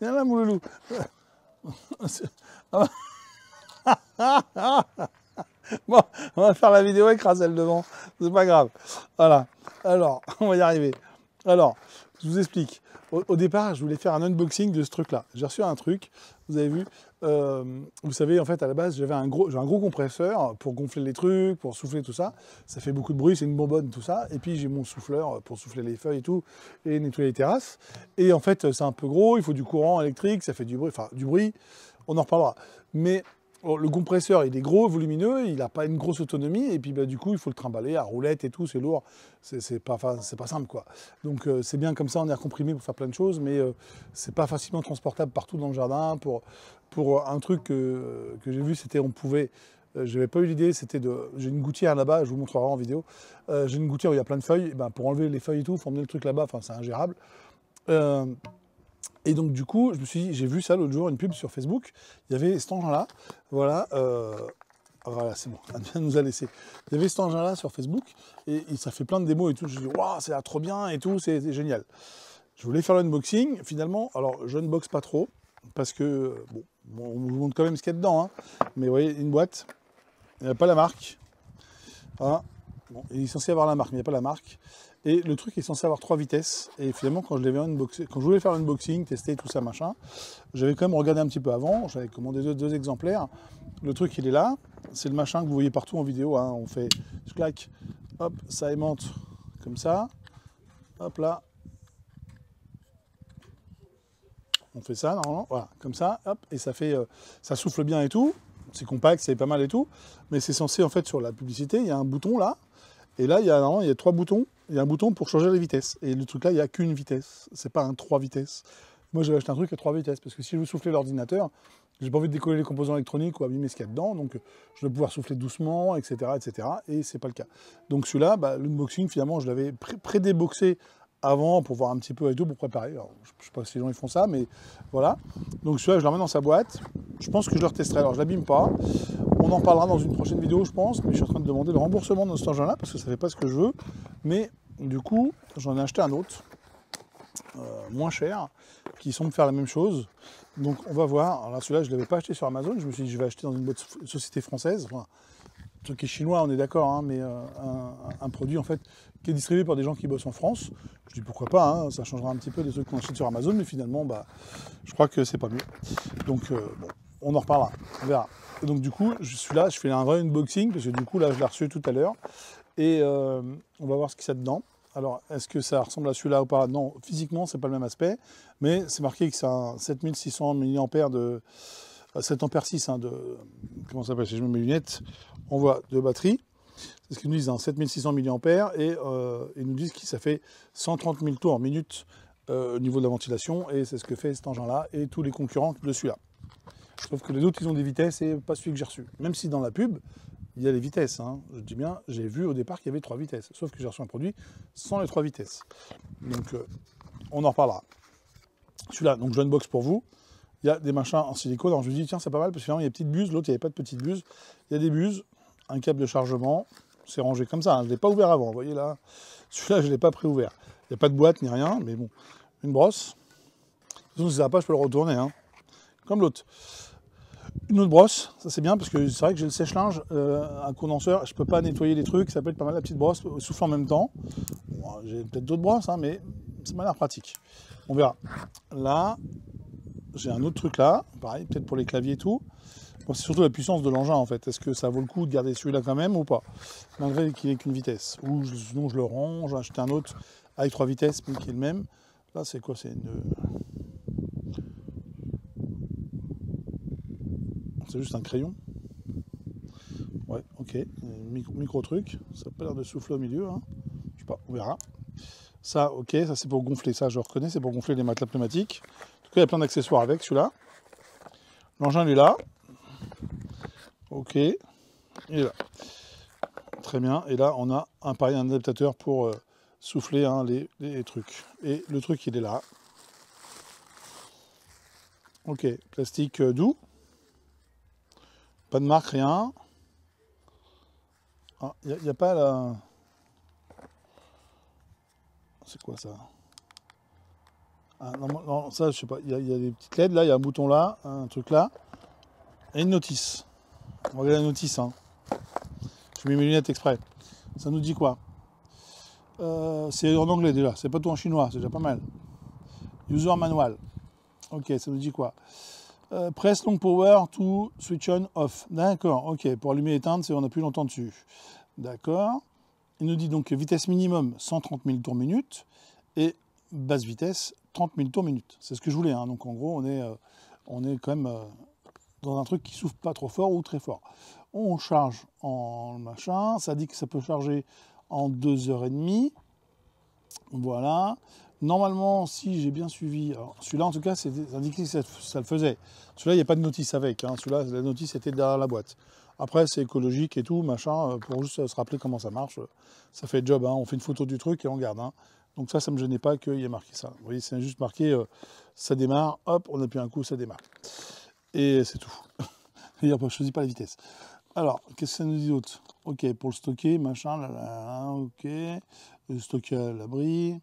Viens là, mon loulou. Bon, on va faire la vidéo écraselle devant, c'est pas grave. Voilà, alors, on va y arriver. Alors, je vous explique. Au départ, je voulais faire un unboxing de ce truc-là. J'ai reçu un truc, vous avez vu, vous savez, en fait, à la base, j'ai un gros compresseur pour gonfler les trucs, pour souffler tout ça. Ça fait beaucoup de bruit, c'est une bonbonne, tout ça. Et puis, j'ai mon souffleur pour souffler les feuilles et tout, et nettoyer les terrasses. Et en fait, c'est un peu gros, il faut du courant électrique, ça fait du bruit, enfin, du bruit, on en reparlera. Mais le compresseur, il est gros, volumineux, il n'a pas une grosse autonomie, et puis bah, du coup, il faut le trimballer à roulette et tout, c'est lourd, c'est pas simple, quoi. Donc c'est bien comme ça, on est recomprimé pour faire plein de choses, mais c'est pas facilement transportable partout dans le jardin. Pour un truc que j'ai vu, c'était, on pouvait, j'avais pas eu l'idée, c'était j'ai une gouttière là-bas, je vous montrerai en vidéo, j'ai une gouttière où il y a plein de feuilles, et ben, pour enlever les feuilles et tout, il faut emmener le truc là-bas, enfin c'est ingérable. Et donc du coup, je me suis dit, j'ai vu ça l'autre jour, une pub sur Facebook, il y avait cet engin-là, voilà, voilà, c'est bon, elle nous a laissé. Il y avait cet engin-là sur Facebook, et ça fait plein de démos et tout, je me suis dit, waouh, c'est trop bien et tout, c'est génial. Je voulais faire l'unboxing, finalement, alors je unbox pas trop, parce que, bon, on vous montre quand même ce qu'il y a dedans, hein, mais vous voyez, une boîte, il n'y a pas la marque, voilà. Bon, il est censé avoir la marque, mais il n'y a pas la marque. Et le truc est censé avoir 3 vitesses. Et finalement, quand je voulais faire l'unboxing, tester tout ça, machin, j'avais quand même regardé un petit peu avant. J'avais commandé deux exemplaires. Le truc, il est là. C'est le machin que vous voyez partout en vidéo, hein. On fait, je claque, hop, ça aimante comme ça. Hop là. On fait ça, normalement. Voilà, comme ça. Hop, et ça fait, ça souffle bien et tout. C'est compact, c'est pas mal et tout. Mais c'est censé, en fait, sur la publicité, il y a un bouton là. Et là, il y a 3 boutons. Il y a un bouton pour changer les vitesses. Et le truc là, il n'y a qu'une vitesse. C'est pas un 3 vitesses. Moi, j'avais acheté un truc à 3 vitesses. Parce que si je veux souffler l'ordinateur, j'ai pas envie de décoller les composants électroniques ou abîmer ce qu'il y a dedans. Donc, je vais pouvoir souffler doucement, etc. etc. Et c'est pas le cas. Donc, celui-là, bah, l'unboxing, finalement, je l'avais pré-déboxé avant pour voir un petit peu et tout, pour préparer. Alors, je sais pas si les gens ils font ça, mais voilà. Donc, celui-là, je le remets dans sa boîte. Je pense que je le retesterai. Alors, je l'abîme pas. On en parlera dans une prochaine vidéo, je pense, mais je suis en train de demander le remboursement de cet engin-là parce que ça ne fait pas ce que je veux. Mais du coup, j'en ai acheté un autre, moins cher, qui semble faire la même chose. Donc on va voir. Alors là, celui-là, je ne l'avais pas acheté sur Amazon. Je me suis dit, je vais acheter dans une société française. Enfin, un truc qui est chinois, on est d'accord, hein, mais un produit en fait qui est distribué par des gens qui bossent en France. Je dis pourquoi pas, hein, ça changera un petit peu des trucs qu'on achète sur Amazon, mais finalement, bah, je crois que c'est pas mieux. Donc bon, on en reparlera, on verra. Et donc du coup, je suis là, je fais un vrai unboxing, parce que du coup, là, je l'ai reçu tout à l'heure. Et on va voir ce qu'il y a dedans. Alors, est-ce que ça ressemble à celui-là ou pas? Non, physiquement, c'est pas le même aspect, mais c'est marqué que c'est un 7600 mAh de 7 ampères 6, hein, de, comment ça s'appelle, si je mets mes lunettes, on voit de batterie. C'est ce qu'ils nous disent, hein, 7600 mAh, et ils nous disent que ça fait 130 000 tours en minute au niveau de la ventilation, et c'est ce que fait cet engin-là, et tous les concurrents de celui-là. Sauf que les autres, ils ont des vitesses, et pas celui que j'ai reçu. Même si dans la pub, il y a les vitesses, hein. Je dis bien, j'ai vu au départ qu'il y avait 3 vitesses, sauf que j'ai reçu un produit sans les 3 vitesses. Donc, on en reparlera. Celui-là, donc je unbox pour vous. Il y a des machins en silicone. Alors je me dis, tiens, c'est pas mal, parce que finalement, il y a des petites buses. L'autre, il n'y avait pas de petites buses. Il y a des buses, un câble de chargement. C'est rangé comme ça, hein. Je ne l'ai pas ouvert avant. Vous voyez là, celui-là, je ne l'ai pas préouvert. Il n'y a pas de boîte ni rien, mais bon. Une brosse. De toute façon, si ça va pas, je peux le retourner, hein. Comme l'autre. Une autre brosse, ça c'est bien parce que c'est vrai que j'ai le sèche-linge, un condenseur, je peux pas nettoyer les trucs, ça peut être pas mal la petite brosse, souffle en même temps. Bon, j'ai peut-être d'autres brosses, hein, mais ça m'a l'air pratique. On verra. Là, j'ai un autre truc là, pareil, peut-être pour les claviers et tout. Bon, c'est surtout la puissance de l'engin en fait. Est-ce que ça vaut le coup de garder celui-là quand même ou pas? Malgré qu'il n'ait qu'une vitesse. Ou sinon je le range, j'ai acheté un autre avec 3 vitesses, mais qui est le même. Là c'est quoi? C'est une... C'est juste un crayon. Ouais, ok. Micro truc. Ça n'a pas l'air de souffler au milieu, hein. Je sais pas, on verra. Ça, ok, ça c'est pour gonfler. Ça, je reconnais, c'est pour gonfler les matelas pneumatiques. En tout cas, il y a plein d'accessoires avec celui-là. L'engin, il est là. Ok. Il est là. Très bien. Et là, on a un adaptateur pour souffler, hein, les trucs. Et le truc, il est là. Ok. Plastique doux. Pas de marque, rien. Il n'y a pas la... c'est quoi ça? Ah, non, non, ça, je sais pas. Il y a des petites LED là, il y a un bouton là, un truc là, et une notice. On va regarder la notice. Hein. Je mets mes lunettes exprès. Ça nous dit quoi? C'est en anglais déjà, c'est pas tout en chinois, c'est déjà pas mal. User manual. Ok, ça nous dit quoi? Press long power to switch on off. D'accord, ok. Pour allumer et éteindre, on appuie longtemps dessus. D'accord. Il nous dit donc vitesse minimum 130 000 tours minute et basse vitesse 30 000 tours minute. C'est ce que je voulais. Hein. Donc en gros, on est quand même dans un truc qui souffle pas trop fort ou très fort. On charge en machin. Ça dit que ça peut charger en 2h30. Voilà. Normalement, si j'ai bien suivi, celui-là en tout cas, c'est indiqué que ça le faisait. Celui-là, il n'y a pas de notice avec. Hein. Celui-là, la notice était derrière la boîte. Après, c'est écologique et tout, machin, pour juste se rappeler comment ça marche. Ça fait le job. Hein. On fait une photo du truc et on garde. Hein. Donc ça ne me gênait pas qu'il y ait marqué ça. Vous voyez, c'est juste marqué, ça démarre, hop, on appuie un coup, ça démarre. Et c'est tout. Je ne choisis pas la vitesse. Alors, qu'est-ce que ça nous dit d'autre? Ok, pour le stocker, machin, ok. Le stocker à l'abri.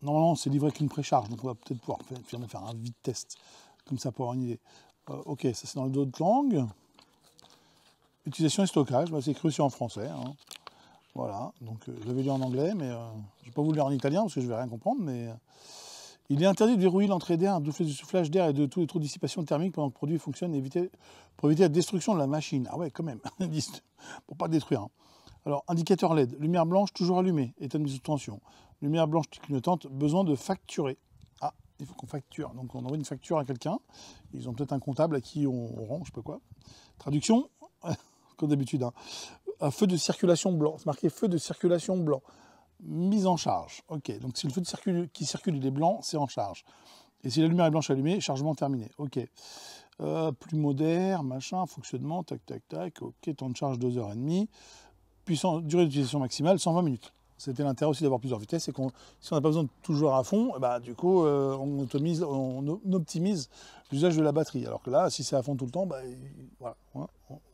Normalement, c'est livré qu'une précharge, donc on va peut-être pouvoir faire un vide test, comme ça pour avoir une idée. Ok, ça c'est dans le d'autres langues. Utilisation et stockage, bah, c'est écrit aussi en français. Hein. Voilà, donc je l'avais lu en anglais, mais je n'ai pas voulu le lire en italien parce que je ne vais rien comprendre. Mais il est interdit de verrouiller l'entrée d'air, de soufflage d'air et de tout trop de dissipation thermique pendant que le produit fonctionne pour éviter la destruction de la machine. Ah ouais, quand même, pour pas détruire. Hein. Alors, indicateur LED, lumière blanche toujours allumée, état de mise sous tension. Lumière blanche clignotante, besoin de facturer. Ah, il faut qu'on facture. Donc on envoie une facture à quelqu'un. Ils ont peut-être un comptable à qui on rend, je sais pas quoi. Traduction, comme d'habitude. Hein. Un feu de circulation blanc. C'est marqué feu de circulation blanc. Mise en charge. Ok, donc si le feu qui circule il est blanc, c'est en charge. Et si la lumière est blanche allumée, chargement terminé. Ok. Plus moderne, machin, fonctionnement, tac, tac, tac. Ok, temps de charge 2h30. Durée d'utilisation maximale 120 minutes. C'était l'intérêt aussi d'avoir plusieurs vitesses, c'est que si on n'a pas besoin de toujours à fond, bah, du coup on optimise l'usage de la batterie. Alors que là, si c'est à fond tout le temps, bah, voilà,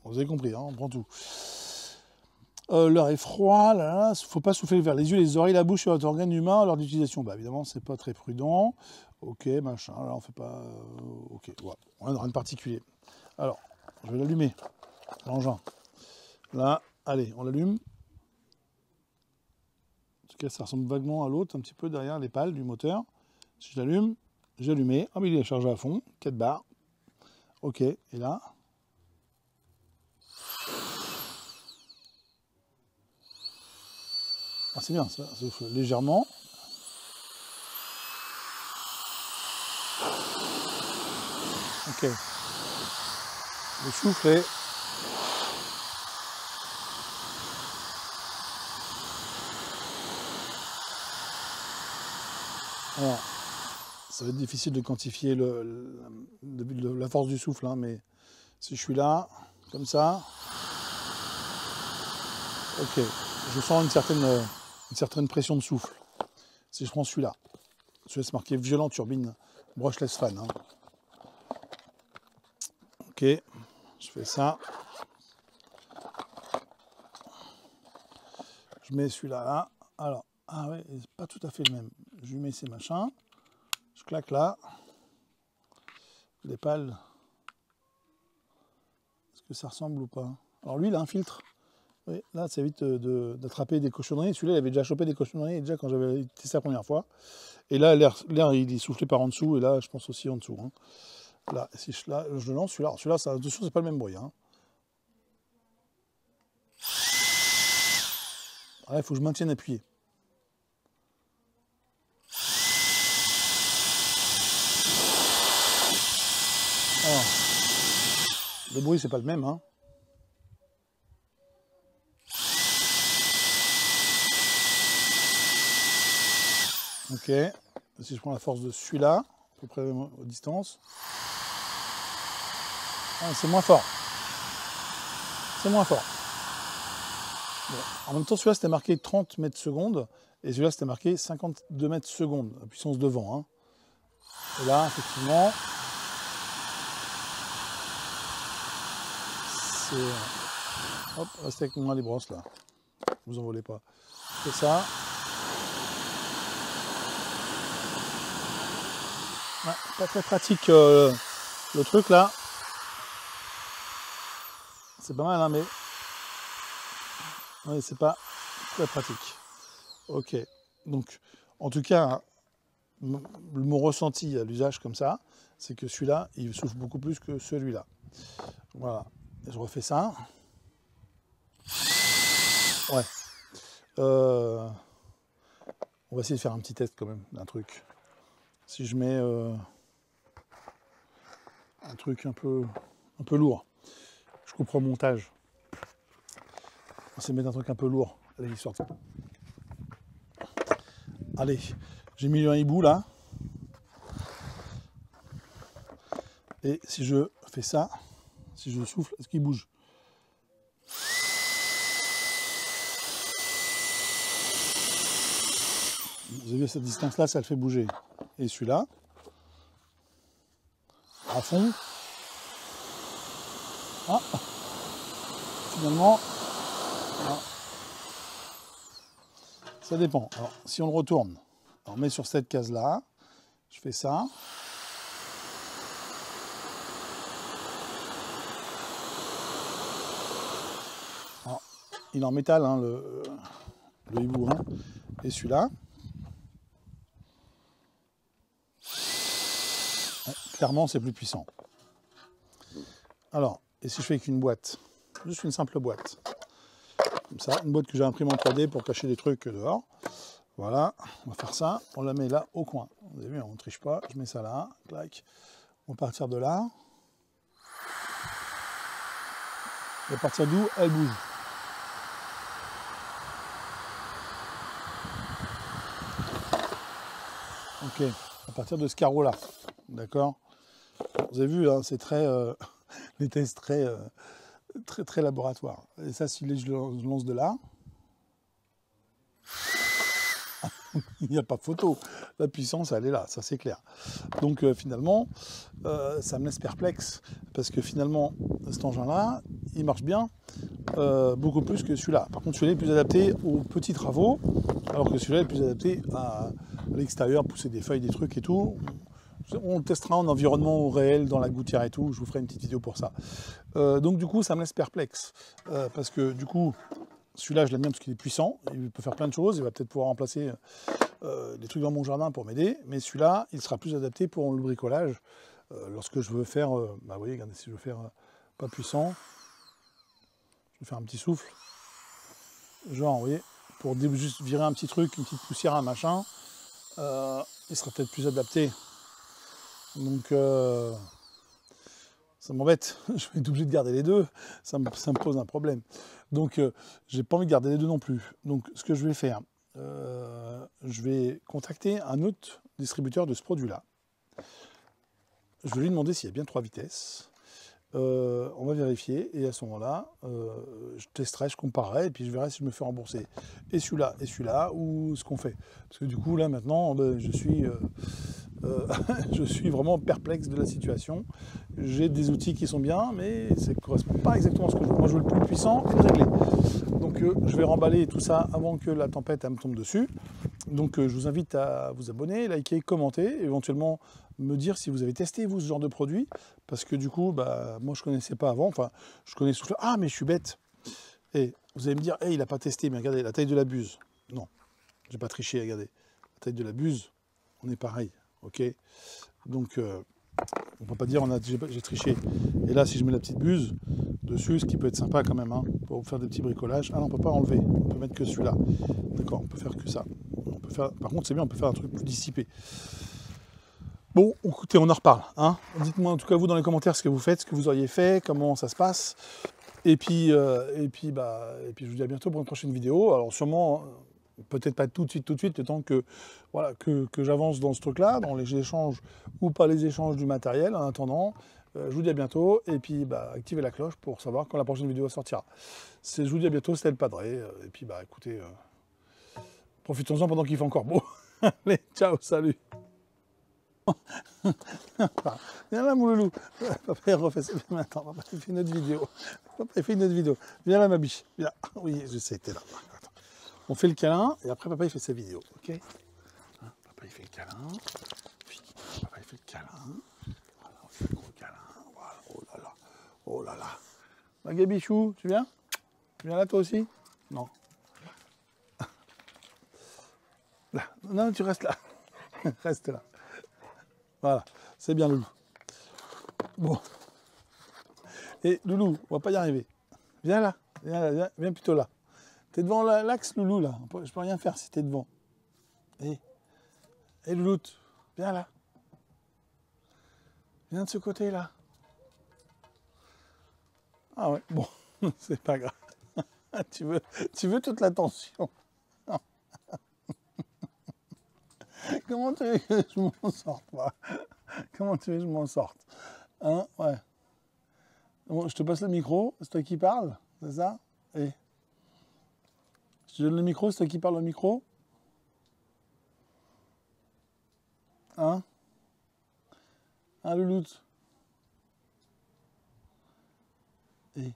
vous avez compris, hein, on prend tout. L'air est froid, il ne faut pas souffler vers les yeux, les oreilles, la bouche et votre organe humain lors d'utilisation. Bah, évidemment, c'est pas très prudent. Ok, machin, là on fait pas. Ok, voilà. On n'a rien de particulier. Alors, je vais l'allumer, l'engin. Là, allez, on l'allume. En tout cas, ça ressemble vaguement à l'autre, un petit peu derrière les pales du moteur. Si je l'allume, j'ai allumé. Ah, mais il est chargé à fond, 4 bars. Ok, et là. Ah, c'est bien, ça souffle légèrement. Ok. Le souffle est. Alors, ça va être difficile de quantifier la force du souffle, hein, mais si je suis là, comme ça, ok, je sens une certaine pression de souffle. Si je prends celui-là, c'est marqué violent turbine brushless fan. Hein. Ok, je fais ça. Je mets celui-là là. Alors, ah ouais, c'est pas tout à fait le même. Je lui mets ces machins. Je claque là. Les pales. Est-ce que ça ressemble ou pas? Alors lui, il a un filtre. Oui, là, ça évite d'attraper des cochonneries. Celui-là, il avait déjà chopé des cochonneries déjà quand j'avais testé la première fois. Et là, l'air, il est soufflé par en dessous. Et là, je pense aussi en dessous. Hein. Là, si je le lance, celui-là, attention, c'est pas le même bruit. Hein. Il faut que je maintienne appuyé. Alors, le bruit, c'est pas le même. Hein. Ok. Si je prends la force de celui-là, à peu près à distance, ah, c'est moins fort. C'est moins fort. Bon. En même temps, celui-là, c'était marqué 30 mètres secondes, et celui-là, c'était marqué 52 mètres secondes, la puissance de vent. Hein. Et là, effectivement, c'est... Hop, restez avec moi les brosses, là. Vous en volez pas. C'est ça. Pas très pratique le truc là. C'est pas mal, hein, mais ouais, c'est pas très pratique. Ok. Donc, en tout cas, mon ressenti à l'usage comme ça, c'est que celui-là, il souffle beaucoup plus que celui-là. Voilà. Et je refais ça. Ouais. On va essayer de faire un petit test quand même d'un truc. Si je mets un truc un peu lourd, je couperai au montage. On va essayer de mettre un truc un peu lourd. Allez, il sort. Allez, j'ai mis un hibou là. Et si je fais ça, si je souffle, est-ce qu'il bouge? Vous avez vu à cette distance-là, ça le fait bouger. Et celui-là, à fond. Ah, finalement, ah, ça dépend. Alors, si on le retourne, on met sur cette case-là, je fais ça. Alors, il est en métal, hein, le hibou, hein. Et celui-là. Ouais, clairement, c'est plus puissant. Alors, et si je fais avec une boîte, juste une simple boîte, comme ça, une boîte que j'ai imprimée en 3D pour cacher des trucs dehors. Voilà, on va faire ça, on la met là au coin. Vous avez vu, on ne triche pas, je mets ça là, clac. On va partir de là. Et à partir d'où elle bouge. Ok, à partir de ce carreau là, d'accord. Vous avez vu, hein, c'est très, les tests très laboratoire. Et ça, si je lance de là, il n'y a pas photo. La puissance, elle est là, ça c'est clair. Donc finalement, ça me laisse perplexe, parce que finalement, cet engin-là, il marche bien, beaucoup plus que celui-là. Par contre, celui-là est plus adapté aux petits travaux, alors que celui-là est plus adapté à l'extérieur, pousser des feuilles, des trucs et tout. On le testera en environnement réel, dans la gouttière et tout, je vous ferai une petite vidéo pour ça. Donc du coup, ça me laisse perplexe, parce que du coup, celui-là, je l'aime bien parce qu'il est puissant, il peut faire plein de choses, il va peut-être pouvoir remplacer des trucs dans mon jardin pour m'aider, mais celui-là, il sera plus adapté pour le bricolage, lorsque je veux faire, bah vous voyez, regardez, si je veux faire pas puissant, je vais faire un petit souffle, genre, vous voyez, pour juste virer un petit truc, une petite poussière, un machin, il sera peut-être plus adapté. Donc, ça m'embête, je vais être obligé de garder les deux, ça me pose un problème. Donc, j'ai pas envie de garder les deux non plus. Donc, ce que je vais faire, je vais contacter un autre distributeur de ce produit-là. Je vais lui demander s'il y a bien 3 vitesses. On va vérifier et à ce moment-là, je testerai, je comparerai et puis je verrai si je me fais rembourser et celui-là ou ce qu'on fait. Parce que du coup, là maintenant, ben, je suis vraiment perplexe de la situation. J'ai des outils qui sont bien, mais ça ne correspond pas exactement à ce que je veux. Moi, je veux le plus puissant et le réglé. Donc, je vais remballer tout ça avant que la tempête elle me tombe dessus. Donc, je vous invite à vous abonner, liker, commenter, éventuellement me dire si vous avez testé, vous, ce genre de produit. Parce que du coup, bah, moi, je ne connaissais pas avant. Enfin, je connais Souffleur. Ah, mais je suis bête. Et vous allez me dire, hey, il n'a pas testé, mais regardez, la taille de la buse. Non, j'ai pas triché, regardez. La taille de la buse, on est pareil. Ok, donc on ne peut pas dire j'ai triché. Et là, si je mets la petite buse dessus, ce qui peut être sympa quand même, hein, pour faire des petits bricolages. Ah non, on ne peut pas enlever, on peut mettre que celui-là. D'accord, on peut faire que ça. On peut faire, par contre, c'est bien, on peut faire un truc plus dissipé. Bon, écoutez, on en reparle. Hein. Dites-moi en tout cas vous dans les commentaires ce que vous faites, ce que vous auriez fait, comment ça se passe. Et puis je vous dis à bientôt pour une prochaine vidéo. Alors sûrement, peut-être pas tout de suite, le temps que, voilà, que j'avance dans ce truc-là, dans les échanges ou pas les échanges du matériel. En attendant, je vous dis à bientôt. Et puis activez la cloche pour savoir quand la prochaine vidéo sortira. Je vous dis à bientôt, c'était le Padré. Et puis écoutez, profitons-en pendant qu'il fait encore beau. Allez, ciao, salut. Viens là, mon loulou. Papa, il refait ça. Attends, papa, il fait une autre vidéo. Papa, il fait une autre vidéo. Viens là, ma biche. Viens. Oui, je sais, t'es là. Attends. On fait le câlin et après, papa, il fait sa vidéo. Ok, hein, papa, il fait le câlin. Oui, papa, il fait le câlin. câlin. Voilà, on fait un gros câlin. Voilà. Oh là là. Oh là là. Bah, Gabichou, tu viens? Tu viens là toi aussi? Non. Là. Non, tu restes là. Reste là. Voilà. C'est bien, Loulou. Bon. Et Loulou, on va pas y arriver. Viens là. Viens plutôt là. T'es devant l'axe, Loulou, là. Je peux rien faire si t'es devant. Et Louloute, viens là. Viens de ce côté-là. Ah ouais, bon, c'est pas grave. tu veux toute l'attention. Comment tu veux que je m'en sorte, moi? Comment tu veux que je m'en sorte? Hein? Ouais. Bon, je te passe le micro, c'est toi qui parles, c'est ça? Et je te donne le micro, c'est toi qui parle au micro? Hein? Hein, Louloute? Et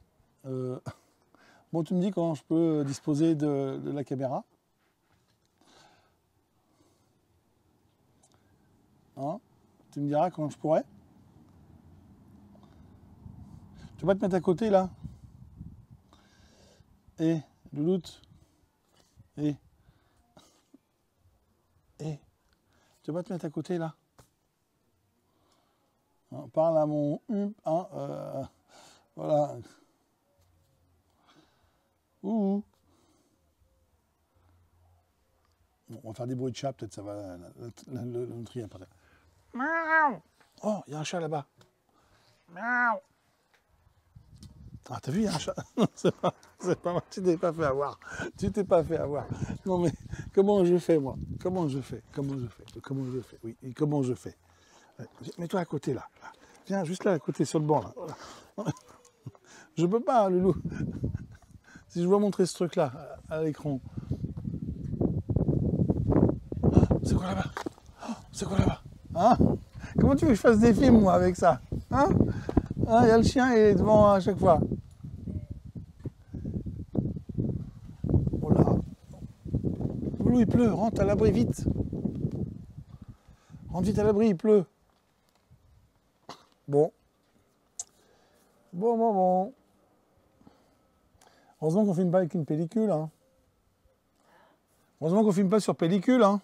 bon, tu me dis quand je peux disposer de la caméra? Hein? Tu me diras quand je pourrai? Tu vas pas te mettre à côté là? Et Louloute? Et tu vas pas te mettre à côté là? Hein, parle à mon hein, voilà. Ouh. Bon, on va faire des bruits de chat, peut-être ça va le trier par terre. Miaou. Oh, il y a un chat là-bas. Miaou. Ah, t'as vu, il y a un chat. C'est pas moi, tu t'es pas fait avoir. Tu t'es pas fait avoir. Non, mais comment je fais, moi? Comment je fais? Oui, et comment je fais? Mets-toi à côté, là. Viens, juste là, à côté, sur le banc, là. Je peux pas, hein, Loulou. Si je dois montrer ce truc-là, à l'écran. C'est quoi là-bas? C'est quoi là-bas? Hein? Comment tu veux que je fasse des films, moi, avec ça? Hein? Il y a le chien, il est devant à chaque fois. Oh là. Loulou, il pleut. Rentre à l'abri, vite. Rentre vite à l'abri, il pleut. Bon. Bon. Heureusement qu'on filme pas avec une pellicule, hein. Heureusement qu'on filme pas sur pellicule, hein.